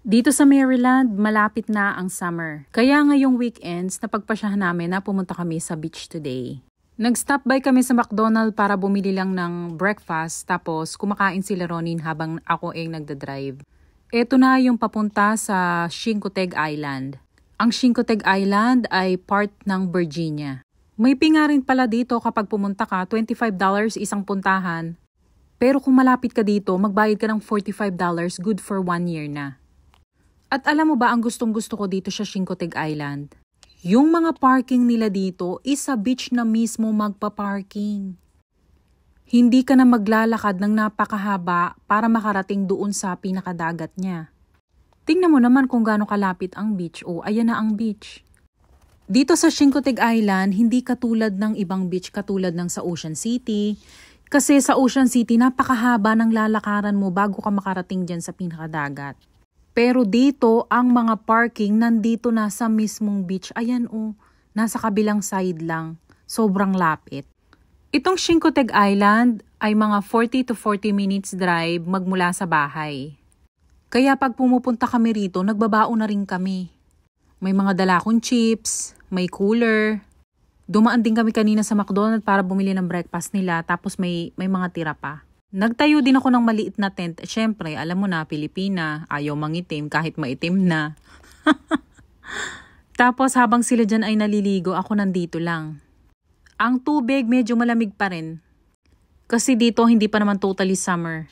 Dito sa Maryland, malapit na ang summer. Kaya ngayong weekends, napagpasyahan namin na pumunta kami sa beach today. Nag-stop by kami sa McDonald's para bumili lang ng breakfast, tapos kumakain sila Ronin habang ako ay nagdadrive. Ito na yung papunta sa Chincoteague Island. Ang Chincoteague Island ay part ng Virginia. May pinga rin pala dito kapag pumunta ka, $25 isang puntahan. Pero kung malapit ka dito, magbayad ka ng $45, good for 1 year na. At alam mo ba ang gustong-gusto ko dito sa Chincoteague Island? Yung mga parking nila dito is sa beach na mismo magpa-parking. Hindi ka na maglalakad ng napakahaba para makarating doon sa pinakadagat niya. Tingnan mo naman kung gaano kalapit ang beach. O, ayan na ang beach. Dito sa Chincoteague Island, hindi katulad ng ibang beach katulad ng sa Ocean City. Kasi sa Ocean City, napakahaba ng lalakaran mo bago ka makarating dyan sa pinakadagat. Pero dito, ang mga parking nandito na sa mismong beach. Ayan nasa kabilang side lang. Sobrang lapit. Itong Chincoteague Island ay mga 40 to 40 minutes drive magmula sa bahay. Kaya pag pumupunta kami rito, nagbabaon na rin kami. May mga dala akong chips, may cooler. Dumaan din kami kanina sa McDonald's para bumili ng breakfast nila, tapos may mga tira pa. Nagtayo din ako ng maliit na tent. Siyempre, alam mo na, Pilipina, ayaw mangitim kahit maitim na. Tapos habang sila dyan ay naliligo, ako nandito lang. Ang tubig medyo malamig pa rin. Kasi dito hindi pa naman totally summer.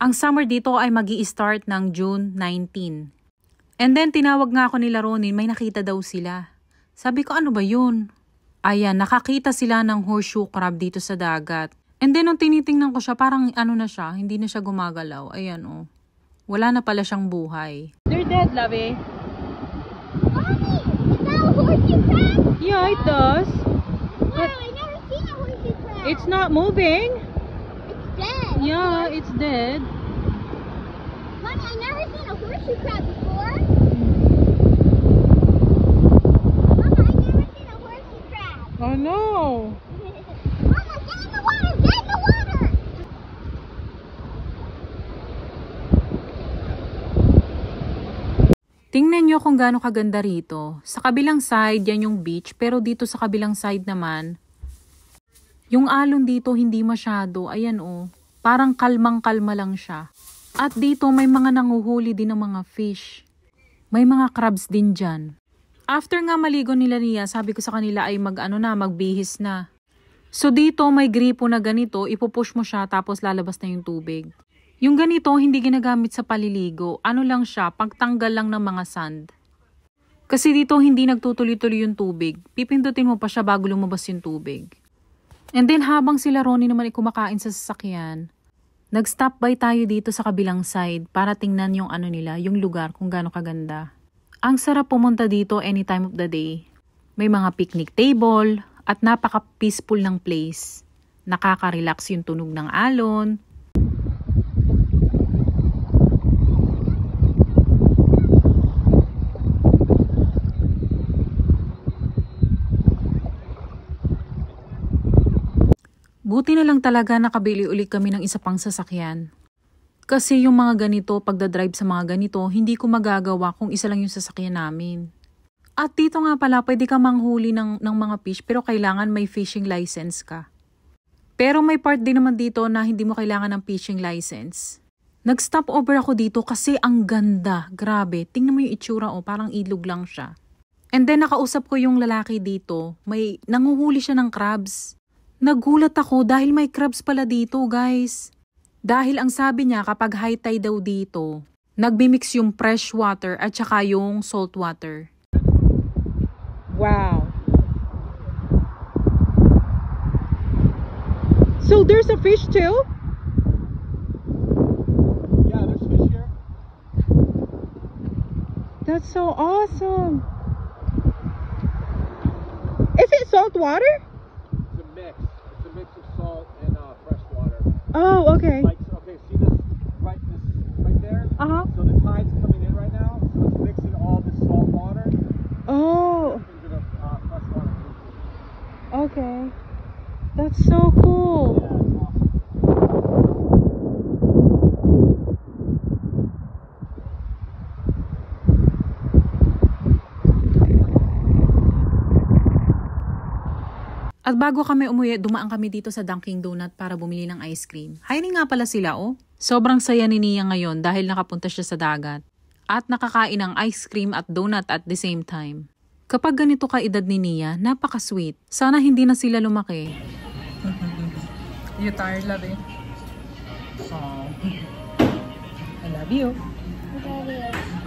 Ang summer dito ay magi-start ng June 19. And then tinawag nga ako nila Ronin, may nakita daw sila. Sabi ko, ano ba yun? Ayan, nakakita sila ng horseshoe crab dito sa dagat. And then nung tinitingnan ko siya, parang na siya, hindi na siya gumagalaw. Ayan wala na pala siyang buhay. They're dead, Lovey. Mommy, is that a horseshoe crab? Yeah, it does. Wow, I never seen a horseshoe crab. It's not moving. It's dead. Yeah, it's dead. Mommy, I never seen a horseshoe crab before. Mama, I never seen a horseshoe crab. Oh no. Mama, get in the water! Get in the water! Tingnan nyo kung gaano kaganda rito. Sa kabilang side, yan yung beach. Pero dito sa kabilang side naman, yung alon dito hindi masyado. Ayan parang kalmang-kalma lang siya. At dito may mga nanguhuli din ng mga fish. May mga crabs din dyan. After nga maligo nila Nia, sabi ko sa kanila ay magbihis na. So dito may gripo na ganito, ipupush mo siya tapos lalabas na yung tubig. Yung ganito hindi ginagamit sa paliligo, lang siya, pagtanggal lang ng mga sand. Kasi dito hindi nagtutuloy-tuloy yung tubig, pipindutin mo pa siya bago lumabas yung tubig. And then habang sila Ronnie naman ay kumakain sa sasakyan, nag-stop by tayo dito sa kabilang side para tingnan yung nila, yung lugar kung gaano kaganda. Ang sarap pumunta dito any time of the day. May mga picnic table, at napaka-peaceful ng place. Nakaka-relax yung tunog ng alon. Buti na lang talaga nakabili ulit kami ng isa pang sasakyan. Kasi yung mga ganito, pagdadrive sa mga ganito, hindi ko magagawa kung isa lang yung sasakyan namin. At dito nga pala, pwede ka manghuli ng mga fish pero kailangan may fishing license ka. Pero may part din naman dito na hindi mo kailangan ng fishing license. Nag-stop over ako dito kasi ang ganda. Grabe, tingnan mo yung itsura parang ilog lang siya. And then nakausap ko yung lalaki dito, may nanguhuli siya ng crabs. Nagulat ako dahil may crabs pala dito, guys. Dahil ang sabi niya kapag high tide daw dito, nagmimix yung fresh water at saka yung salt water. Wow. So there's a fish too? Yeah, there's fish here. That's so awesome. Is it salt water? It's a mix. It's a mix of salt and fresh water. Oh, okay. Okay, see this right there? Uh-huh. So the tide's coming in right now, so it's mixing all this salt water. Oh. Into the fresh water. Okay. That's so cool. Yeah, it's awesome. At bago kami umuwi, dumaan kami dito sa Dunkin' Donut para bumili ng ice cream. Hiring nga pala sila, oh. Sobrang saya ni Nia ngayon dahil nakapunta siya sa dagat. At nakakain ng ice cream at donut at the same time. Kapag ganito ka edad ni Nia, napaka-sweet. Sana hindi na sila lumaki. You tired, Lovey? Oh. I love you. I love you.